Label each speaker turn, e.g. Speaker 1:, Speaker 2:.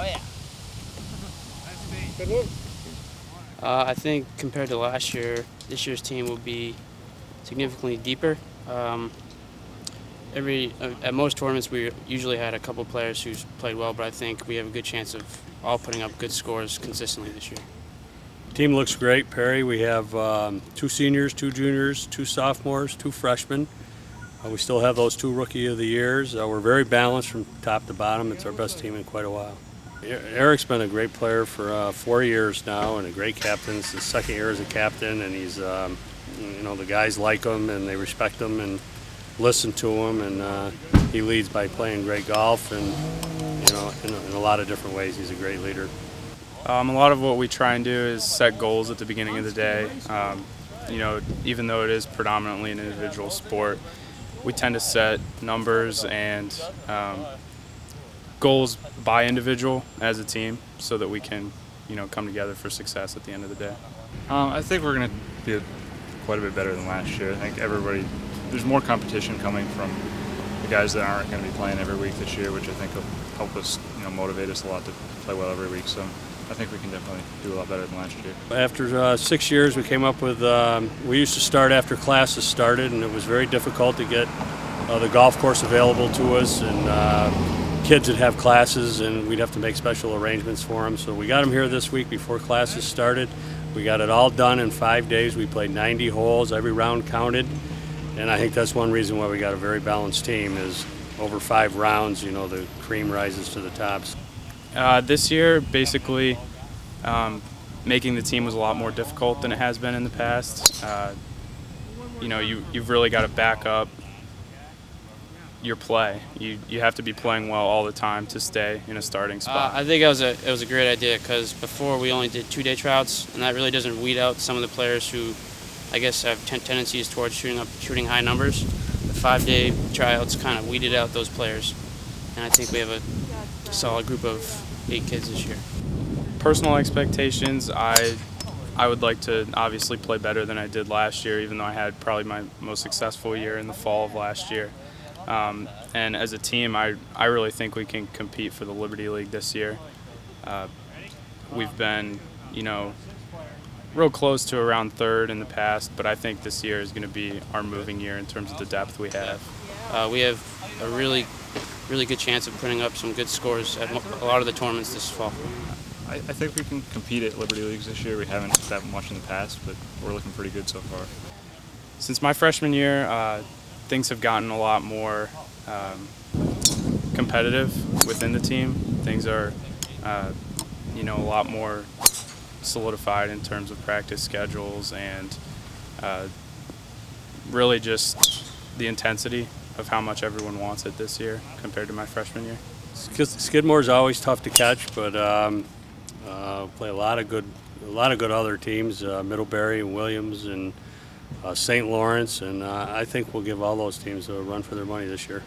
Speaker 1: Oh yeah.
Speaker 2: Good move.
Speaker 3: I think compared to last year, this year's team will be significantly deeper. At most tournaments, we usually had a couple players who played well, but I think we have a good chance of all putting up good scores consistently this year.
Speaker 4: Team looks great, Perry. We have 2 seniors, 2 juniors, 2 sophomores, 2 freshmen. We still have those 2 Rookie of the Years. We're very balanced from top to bottom. It's our best team in quite a while. Eric's been a great player for 4 years now and a great captain. It's his 2nd year as a captain, and he's, the guys like him and they respect him and listen to him, and he leads by playing great golf and, in a lot of different ways. He's a great leader.
Speaker 5: A lot of what we try and do is set goals at the beginning of the day. Even though it is predominantly an individual sport, we tend to set numbers and goals by individual as a team so that we can, come together for success at the end of the day.
Speaker 6: I think we're going to be quite a bit better than last year. I think there's more competition coming from the guys that aren't going to be playing every week this year, which I think will help us, motivate us a lot to play well every week. So I think we can definitely do a lot better than last year.
Speaker 4: After 6 years, we came up with, we used to start after classes started, and it was very difficult to get the golf course available to us, and kids that have classes, and we'd have to make special arrangements for them. So we got them here this week before classes started. We got it all done in 5 days. We played 90 holes, every round counted, and I think that's one reason why we got a very balanced team is over 5 rounds, the cream rises to the tops.
Speaker 5: This year, basically, making the team was a lot more difficult than it has been in the past. You've really got to back up your play. You have to be playing well all the time to stay in a starting spot.
Speaker 3: I think it was a great idea because before we only did 2-day tryouts, and that really doesn't weed out some of the players who, I guess, have tendencies towards shooting high numbers. The 5-day tryouts kind of weeded out those players, and I think we have a solid group of 8 kids this year.
Speaker 5: Personal expectations, I would like to obviously play better than I did last year, even though I had probably my most successful year in the fall of last year. And as a team, I really think we can compete for the Liberty League this year. We've been, real close to around 3rd in the past, but I think this year is going to be our moving year in terms of the depth we have.
Speaker 3: We have a really good chance of putting up some good scores at a lot of the tournaments this fall.
Speaker 6: I think we can compete at Liberty Leagues this year. We haven't that much in the past, but we're looking pretty good so far.
Speaker 5: Since my freshman year, things have gotten a lot more competitive within the team. Things are, a lot more solidified in terms of practice schedules and really just the intensity of how much everyone wants it this year compared to my freshman year.
Speaker 4: Skidmore is always tough to catch, but play a lot of good other teams, Middlebury and Williams and St. Lawrence, and I think we'll give all those teams a run for their money this year.